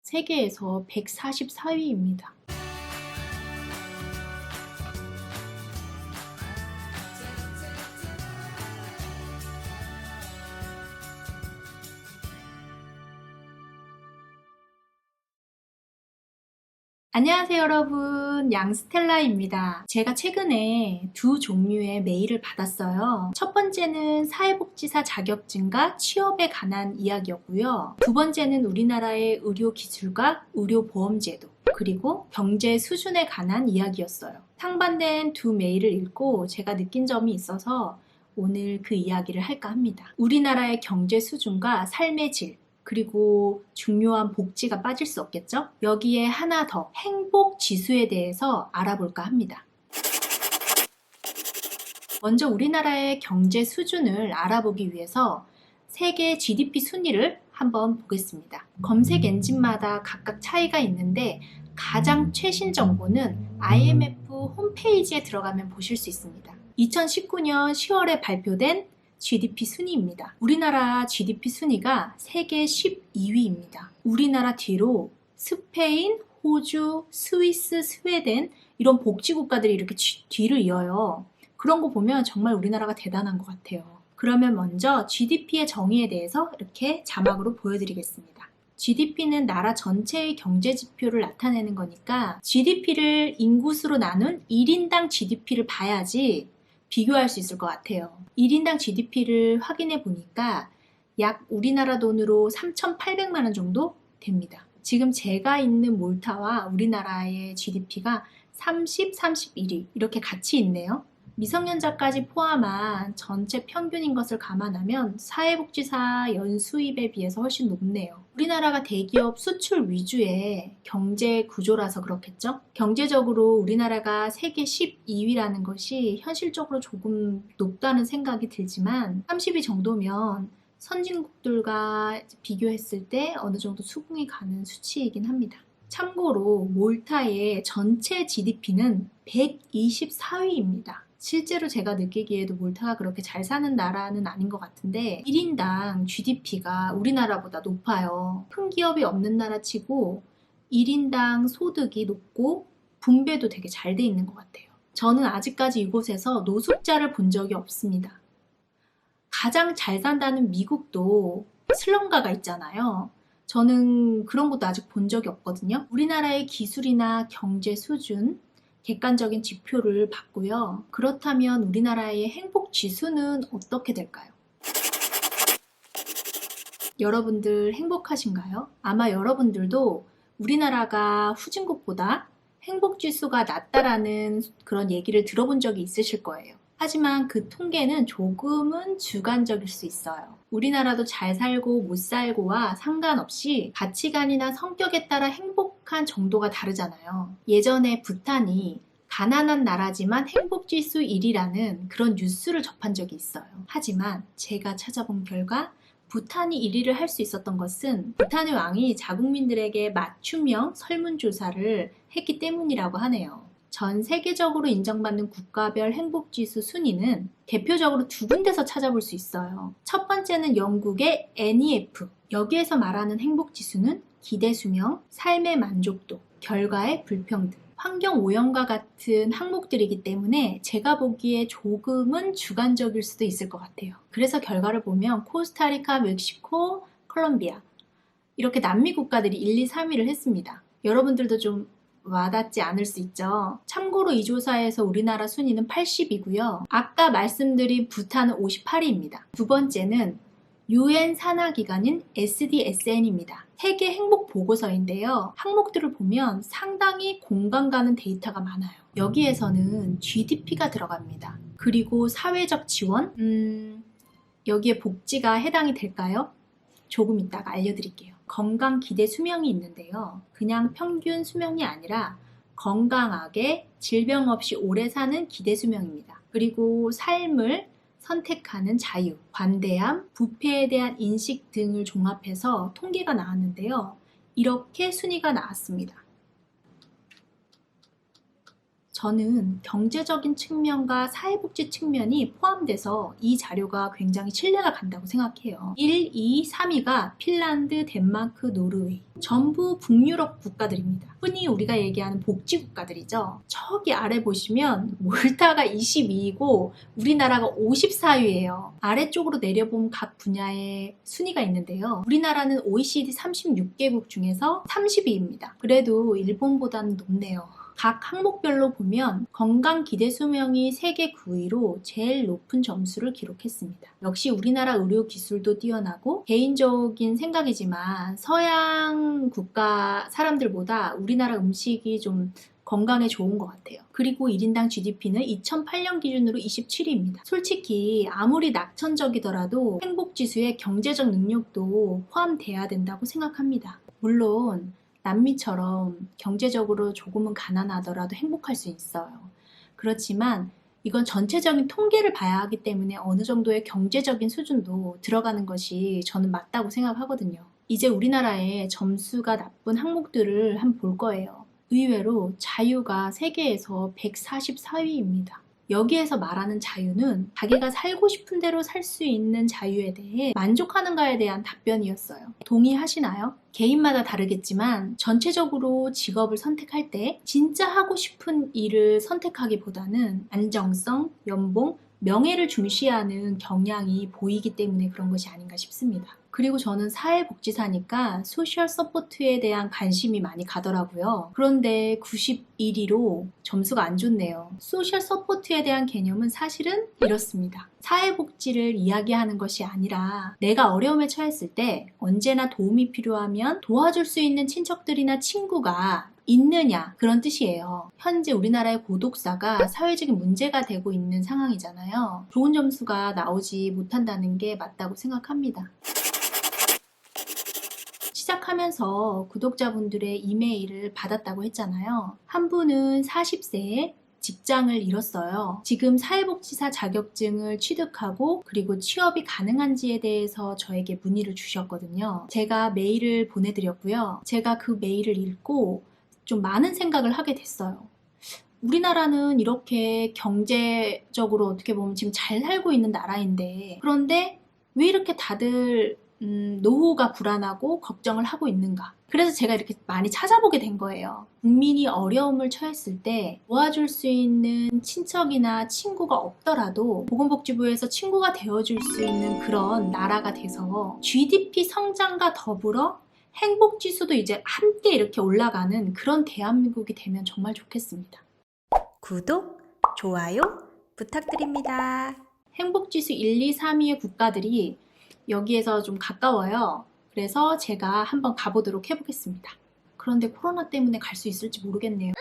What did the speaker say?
세계에서 144위입니다. 안녕하세요 여러분, 양스텔라입니다. 제가 최근에 두 종류의 메일을 받았어요. 첫 번째는 사회복지사 자격증과 취업에 관한 이야기였고요. 두 번째는 우리나라의 의료기술과 의료보험제도 그리고 경제 수준에 관한 이야기였어요. 상반된 두 메일을 읽고 제가 느낀 점이 있어서 오늘 그 이야기를 할까 합니다. 우리나라의 경제 수준과 삶의 질 그리고 중요한 복지가 빠질 수 없겠죠? 여기에 하나 더 행복 지수에 대해서 알아볼까 합니다. 먼저 우리나라의 경제 수준을 알아보기 위해서 세계 GDP 순위를 한번 보겠습니다. 검색 엔진마다 각각 차이가 있는데 가장 최신 정보는 IMF 홈페이지에 들어가면 보실 수 있습니다. 2019년 10월에 발표된 GDP 순위입니다. 우리나라 GDP 순위가 세계 12위입니다. 우리나라 뒤로 스페인, 호주, 스위스, 스웨덴 이런 복지국가들이 이렇게 뒤를 이어요. 그런 거 보면 정말 우리나라가 대단한 것 같아요. 그러면 먼저 GDP의 정의에 대해서 이렇게 자막으로 보여드리겠습니다. GDP는 나라 전체의 경제 지표를 나타내는 거니까 GDP를 인구수로 나눈 1인당 GDP를 봐야지 비교할 수 있을 것 같아요. 1인당 GDP를 확인해 보니까 약 우리나라 돈으로 3,800만 원 정도 됩니다. 지금 제가 있는 몰타와 우리나라의 GDP가 30, 31위 이렇게 같이 있네요. 미성년자까지 포함한 전체 평균인 것을 감안하면 사회복지사 연수입에 비해서 훨씬 높네요. 우리나라가 대기업 수출 위주의 경제 구조라서 그렇겠죠? 경제적으로 우리나라가 세계 12위라는 것이 현실적으로 조금 높다는 생각이 들지만 30위 정도면 선진국들과 비교했을 때 어느 정도 수긍이 가는 수치이긴 합니다. 참고로 몰타의 전체 GDP는 124위입니다. 실제로 제가 느끼기에도 몰타가 그렇게 잘 사는 나라는 아닌 것 같은데 1인당 GDP가 우리나라보다 높아요. 큰 기업이 없는 나라 치고 1인당 소득이 높고 분배도 되게 잘 돼 있는 것 같아요. 저는 아직까지 이곳에서 노숙자를 본 적이 없습니다. 가장 잘 산다는 미국도 슬럼가가 있잖아요. 저는 그런 것도 아직 본 적이 없거든요. 우리나라의 기술이나 경제 수준, 객관적인 지표를 봤고요. 그렇다면 우리나라의 행복 지수는 어떻게 될까요? 여러분들 행복하신가요? 아마 여러분들도 우리나라가 후진국보다 행복 지수가 낮다라는 그런 얘기를 들어본 적이 있으실 거예요. 하지만 그 통계는 조금은 주관적일 수 있어요. 우리나라도 잘 살고 못 살고와 상관없이 가치관이나 성격에 따라 행복한 정도가 다르잖아요. 예전에 부탄이 가난한 나라지만 행복지수 1위라는 그런 뉴스를 접한 적이 있어요. 하지만 제가 찾아본 결과 부탄이 1위를 할 수 있었던 것은 부탄의 왕이 자국민들에게 맞춤형 설문조사를 했기 때문이라고 하네요. 전 세계적으로 인정받는 국가별 행복지수 순위는 대표적으로 두 군데서 찾아볼 수 있어요. 첫 번째는 영국의 NEF. 여기에서 말하는 행복지수는 기대수명, 삶의 만족도, 결과의 불평등, 환경오염과 같은 항목들이기 때문에 제가 보기에 조금은 주관적일 수도 있을 것 같아요. 그래서 결과를 보면 코스타리카, 멕시코, 콜롬비아 이렇게 남미 국가들이 1, 2, 3위를 했습니다. 여러분들도 좀 와닿지 않을 수 있죠. 참고로 이 조사에서 우리나라 순위는 80이고요. 아까 말씀드린 부탄은 58위입니다. 두 번째는 UN 산하기관인 SDSN입니다. 세계 행복 보고서인데요. 항목들을 보면 상당히 공감 가는 데이터가 많아요. 여기에서는 GDP가 들어갑니다. 그리고 사회적 지원? 여기에 복지가 해당이 될까요? 조금 이따가 알려드릴게요. 건강 기대 수명이 있는데요. 그냥 평균 수명이 아니라 건강하게 질병 없이 오래 사는 기대 수명입니다. 그리고 삶을 선택하는 자유, 관대함, 부패에 대한 인식 등을 종합해서 통계가 나왔는데요. 이렇게 순위가 나왔습니다. 저는 경제적인 측면과 사회복지 측면이 포함돼서 이 자료가 굉장히 신뢰가 간다고 생각해요. 1, 2, 3위가 핀란드, 덴마크, 노르웨이. 전부 북유럽 국가들입니다. 흔히 우리가 얘기하는 복지 국가들이죠. 저기 아래 보시면 몰타가 22위고 우리나라가 54위예요. 아래쪽으로 내려보면 각 분야의 순위가 있는데요. 우리나라는 OECD 36개국 중에서 30위입니다. 그래도 일본보다는 높네요. 각 항목별로 보면 건강 기대 수명이 세계 9위로 제일 높은 점수를 기록했습니다. 역시 우리나라 의료 기술도 뛰어나고 개인적인 생각이지만 서양 국가 사람들보다 우리나라 음식이 좀 건강에 좋은 것 같아요. 그리고 1인당 GDP는 2008년 기준으로 27위입니다. 솔직히 아무리 낙천적이더라도 행복지수에 경제적 능력도 포함돼야 된다고 생각합니다. 물론 남미처럼 경제적으로 조금은 가난하더라도 행복할 수 있어요. 그렇지만 이건 전체적인 통계를 봐야 하기 때문에 어느 정도의 경제적인 수준도 들어가는 것이 저는 맞다고 생각하거든요. 이제 우리나라의 점수가 나쁜 항목들을 한번 볼 거예요. 의외로 자유가 세계에서 144위입니다. 여기에서 말하는 자유는 자기가 살고 싶은 대로 살 수 있는 자유에 대해 만족하는가에 대한 답변이었어요. 동의하시나요? 개인마다 다르겠지만 전체적으로 직업을 선택할 때 진짜 하고 싶은 일을 선택하기보다는 안정성, 연봉, 명예를 중시하는 경향이 보이기 때문에 그런 것이 아닌가 싶습니다. 그리고 저는 사회복지사니까 소셜 서포트에 대한 관심이 많이 가더라고요. 그런데 91위로 점수가 안 좋네요. 소셜 서포트에 대한 개념은 사실은 이렇습니다. 사회복지를 이야기하는 것이 아니라 내가 어려움에 처했을 때 언제나 도움이 필요하면 도와줄 수 있는 친척들이나 친구가 있느냐, 그런 뜻이에요. 현재 우리나라의 고독사가 사회적인 문제가 되고 있는 상황이잖아요. 좋은 점수가 나오지 못한다는 게 맞다고 생각합니다. 시작하면서 구독자분들의 이메일을 받았다고 했잖아요. 한 분은 40세에 직장을 잃었어요. 지금 사회복지사 자격증을 취득하고 그리고 취업이 가능한지에 대해서 저에게 문의를 주셨거든요. 제가 메일을 보내드렸고요. 제가 그 메일을 읽고 좀 많은 생각을 하게 됐어요. 우리나라는 이렇게 경제적으로 어떻게 보면 지금 잘 살고 있는 나라인데, 그런데 왜 이렇게 다들 노후가 불안하고 걱정을 하고 있는가? 그래서 제가 이렇게 많이 찾아보게 된 거예요. 국민이 어려움을 처했을 때 도와줄 수 있는 친척이나 친구가 없더라도 보건복지부에서 친구가 되어줄 수 있는 그런 나라가 돼서 GDP 성장과 더불어 행복지수도 이제 함께 이렇게 올라가는 그런 대한민국이 되면 정말 좋겠습니다. 구독, 좋아요 부탁드립니다. 행복지수 1, 2, 3위의 국가들이 여기에서 좀 가까워요. 그래서 제가 한번 가보도록 해보겠습니다. 그런데 코로나 때문에 갈 수 있을지 모르겠네요.